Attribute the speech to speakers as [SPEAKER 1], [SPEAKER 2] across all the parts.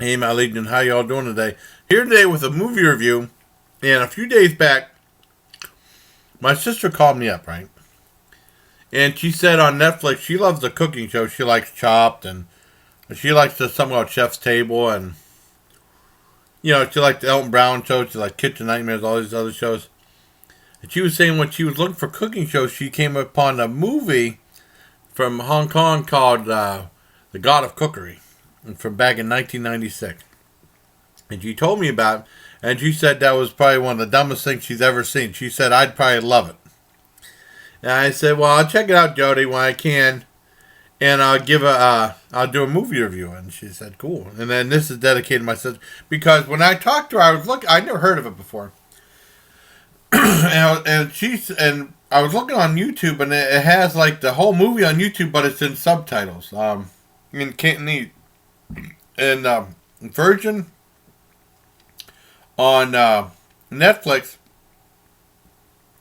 [SPEAKER 1] Hey, my Legion, how y'all doing today? Here today with a movie review. And a few days back, my sister called me up, right? And she said on Netflix she loves the cooking show. She likes Chopped, and she likes the something about Chef's Table, and she liked the Elton Brown show. She liked Kitchen Nightmares, all these other shows. And she was saying when she was looking for cooking shows, she came upon a movie from Hong Kong called The God of Cookery, from back in 1996. And she told me about it, and she said that was probably one of the dumbest things she's ever seen. She said, I'd probably love it. And I said, well, I'll check it out, Jody, when I can, and I'll do a movie review. And she said, cool. And then this is dedicated to my sister, because when I talked to her, I never heard of it before. and I was looking on YouTube, and it has like the whole movie on YouTube, but it's in subtitles, in Cantonese, and version on Netflix.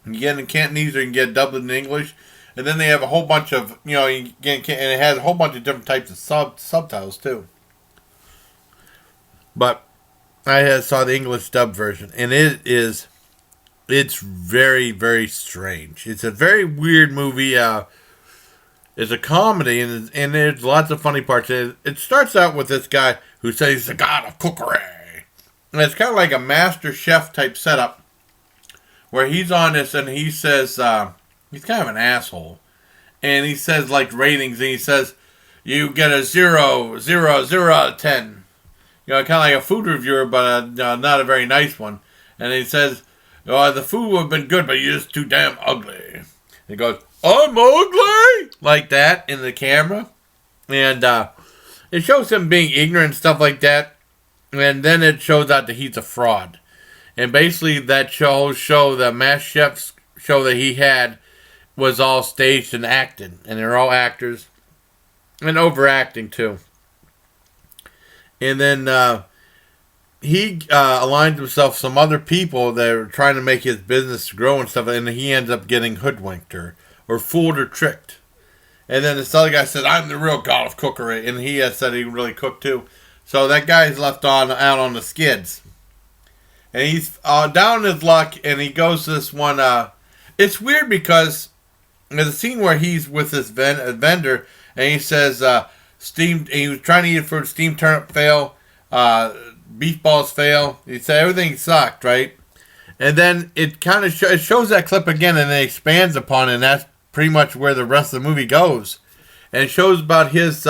[SPEAKER 1] You get it in Cantonese, or you can get it dubbed in English, and then they have a whole bunch of and it has a whole bunch of different types of subtitles too. But I saw the English dub version, and it's very, very strange. It's a very weird movie. It's a comedy, and there's lots of funny parts. It starts out with this guy who says he's the god of cookery. And it's kind of like a master chef type setup, where he's on this and he says, he's kind of an asshole. And he says, like, ratings, and he says, you get a 0, 0, 0 out of 10. Kind of like a food reviewer, but not a very nice one. And he says, oh, the food would have been good, but you're just too damn ugly. And he goes, I'm ugly! Like that in the camera. And it shows him being ignorant and stuff like that. And then it shows out that he's a fraud. And basically that show, the Master Chef's show that he had, was all staged and acted. And they're all actors. And overacting too. And then he aligned himself with some other people that were trying to make his business grow and stuff. And he ends up getting hoodwinked or fooled or tricked. And then this other guy said, I'm the real god of cookery. And he had said he can really cook too. So that guy's left out on the skids. And he's down his luck, and he goes to this one. It's weird because there's a scene where he's with this vendor, and he says, he was trying to eat food, steamed turnip fail, beef balls fail. He said everything sucked, right? And then it kind of it shows that clip again, and it expands upon it, and that's pretty much where the rest of the movie goes. And it shows about his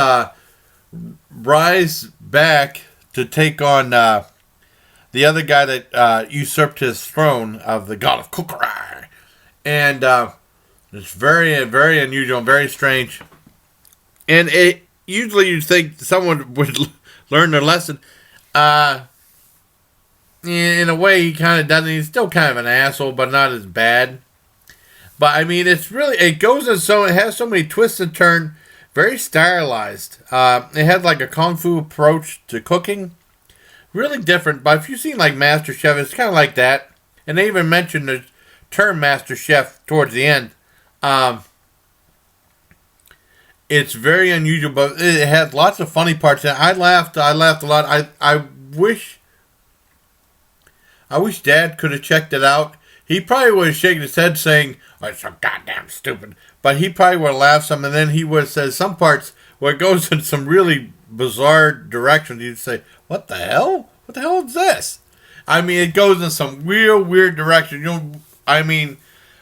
[SPEAKER 1] rise back to take on the other guy that usurped his throne of the god of cookery. And it's very, very unusual and very strange. And usually you'd think someone would learn their lesson. In a way, he kind of doesn't. He's still kind of an asshole, but not as bad. But I mean, it goes in it has so many twists and turns. Very stylized. It had like a kung fu approach to cooking. Really different. But if you've seen like Master Chef, it's kind of like that. And they even mentioned the term Master Chef towards the end. It's very unusual, but it had lots of funny parts. And I laughed a lot. I wish Dad could have checked it out. He probably would have shaken his head saying, oh, it's so goddamn stupid. But he probably would have laughed some, and then he would have said some parts where it goes in some really bizarre directions. He'd say, what the hell? What the hell is this? I mean, it goes in some real weird direction. I mean,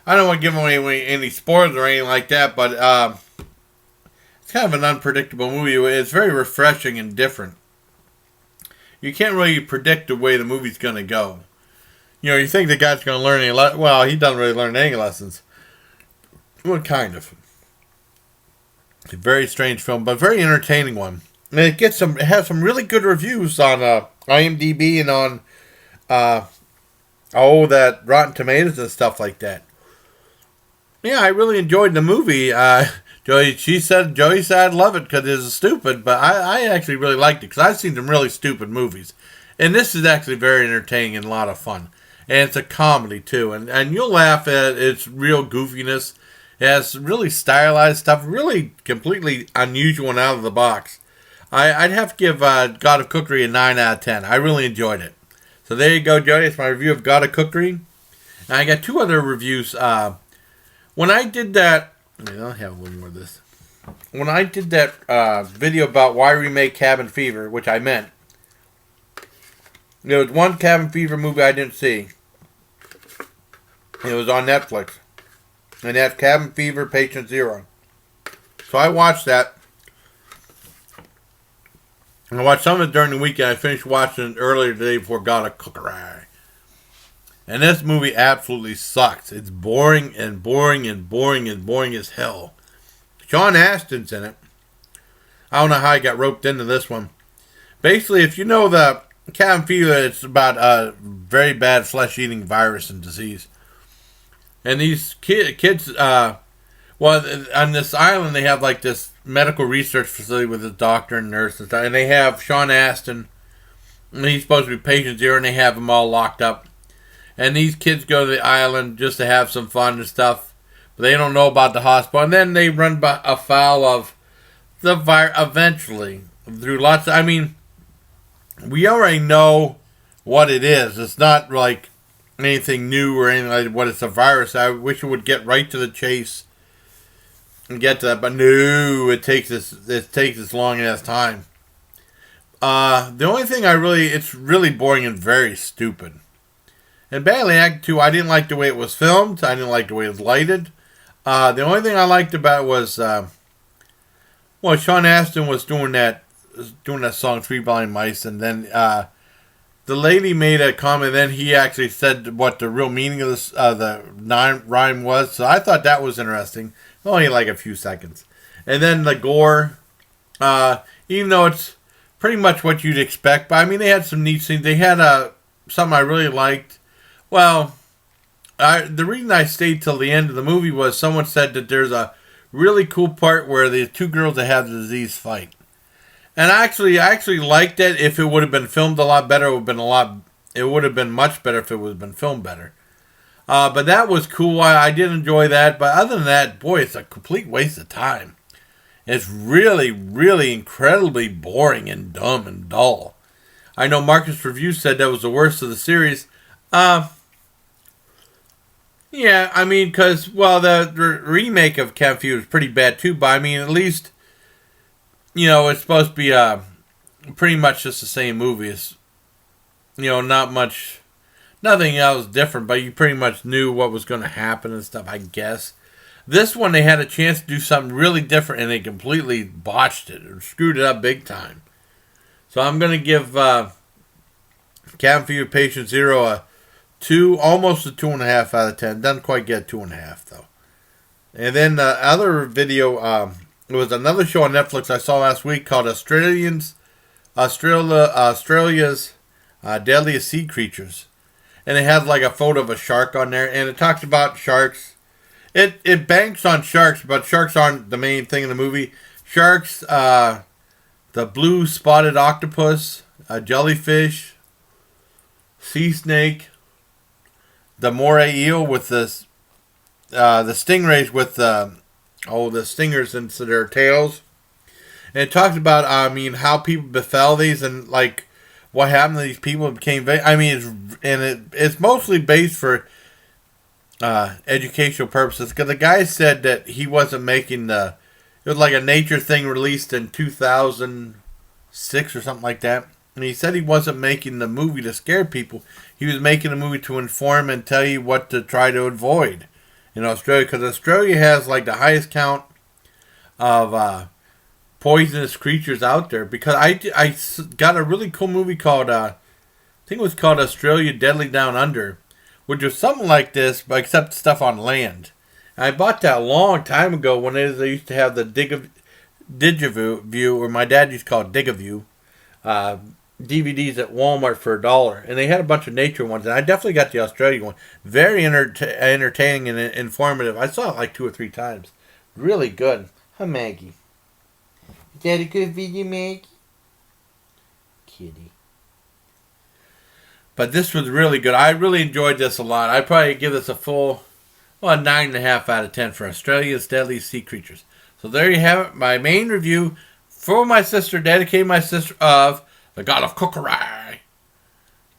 [SPEAKER 1] I don't want to give away any spoilers or anything like that, but it's kind of an unpredictable movie. It's very refreshing and different. You can't really predict the way the movie's going to go. You think the guy's going to learn any lessons. Well, he doesn't really learn any lessons. Well, kind of. It's a very strange film, but very entertaining one. And it has some really good reviews on IMDb and on that Rotten Tomatoes and stuff like that. Yeah, I really enjoyed the movie. Joey said I'd love it because it's stupid, but I actually really liked it because I've seen some really stupid movies. And this is actually very entertaining and a lot of fun. And it's a comedy, too. And you'll laugh at its real goofiness. It has really stylized stuff, really completely unusual and out of the box. I'd have to give God of Cookery a 9 out of 10. I really enjoyed it. So there you go, Jody. It's my review of God of Cookery. And I got 2 other reviews. When I did that, I'll have one more of this. When I did that video about why remake Cabin Fever, which I meant, there was one Cabin Fever movie I didn't see. It was on Netflix. And that's Cabin Fever Patient Zero. So I watched that. And I watched some of it during the weekend. I finished watching it earlier today before God of Cookery. And this movie absolutely sucks. It's boring and boring and boring and boring as hell. Sean Astin's in it. I don't know how he got roped into this one. Basically, if you know the cabin fever, it's about a very bad flesh-eating virus and disease. And these kids, on this island, they have like this medical research facility with a doctor and nurse and stuff. And they have Sean Astin, and he's supposed to be patient zero, and they have him all locked up. And these kids go to the island just to have some fun and stuff. But they don't know about the hospital. And then they run afoul of the virus eventually. Through lots of... I mean, we already know what it is. It's not like anything new or anything like what it's a virus. I wish it would get right to the chase and get to that. But no, it takes this long ass time. The only thing it's really boring and very stupid. And badly acted too. I didn't like the way it was filmed. I didn't like the way it was lighted. The only thing I liked about it was, Sean Astin was doing that song Three Blind Mice, and then the lady made a comment. Then he actually said what the real meaning of this the rhyme was. So I thought that was interesting. Only like a few seconds. And then the gore, even though it's pretty much what you'd expect, but I mean they had some neat scenes. They had something I really liked. Well, the reason I stayed till the end of the movie was someone said that there's a really cool part where the 2 girls that have the disease fight. And I actually liked it. If it would have been filmed a lot better, it would have been much better if it would have been filmed better. But that was cool. I did enjoy that. But other than that, boy, it's a complete waste of time. It's really, really incredibly boring and dumb and dull. I know Marcus Review said that was the worst of the series. Yeah, I mean, because, the remake of Cabin Fever was pretty bad too, but I mean, at least, it's supposed to be pretty much just the same movie. It's, nothing else different, but you pretty much knew what was going to happen and stuff, I guess. This one, they had a chance to do something really different, and they completely botched it, or screwed it up big time. So I'm going to give Cabin Fever Patient Zero a 2, almost a 2.5 out of 10. Doesn't quite get 2.5 though. And then the other video, it was another show on Netflix I saw last week called Australia's Deadliest Sea Creatures, and it has like a photo of a shark on there, and it talks about sharks. It banks on sharks, but sharks aren't the main thing in the movie. Sharks, the blue spotted octopus, jellyfish, sea snake, the moray eel with the stingrays with the stingers into their tails. And it talks about how people befell these and like what happened to these people became. It's mostly based for educational purposes, because the guy said that he wasn't making it was like a nature thing released in 2006 or something like that. And he said he wasn't making the movie to scare people. He was making a movie to inform and tell you what to try to avoid in Australia. Because Australia has like the highest count of poisonous creatures out there. Because I got a really cool movie called, I think it was called Australia Deadly Down Under, which was something like this, but except stuff on land. And I bought that a long time ago when they used to have the Digiview, or my dad used to call it Digaview, DVDs at Walmart for $1, and they had a bunch of nature ones, and I definitely got the Australian one. Very entertaining and informative. I saw it like 2 or 3 times. Really good. Hi, Maggie. Is that a good video, Maggie? Kitty. But this was really good. I really enjoyed this a lot. I'd probably give this a full 9.5 out of 10 for Australia's Deadliest Sea Creatures. So there you have it. My main review For my sister, dedicated my sister of the God of Cookery,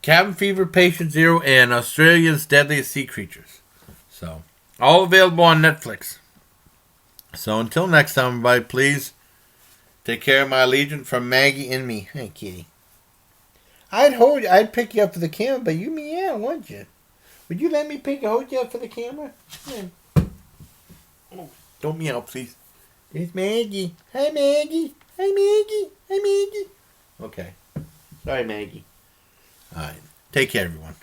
[SPEAKER 1] Cabin Fever, Patient Zero, and Australia's Deadliest Sea Creatures. So, all available on Netflix. So until next time, everybody, please take care of my allegiance from Maggie and me. Hey, kitty. I'd pick you up for the camera, but you meow, wouldn't you? Would you let me hold you up for the camera? Yeah. Oh, don't meow, please. There's Maggie. Hi, Maggie. Hi, Maggie. Hi, Maggie. Okay. Sorry, Maggie. All right. Take care, everyone.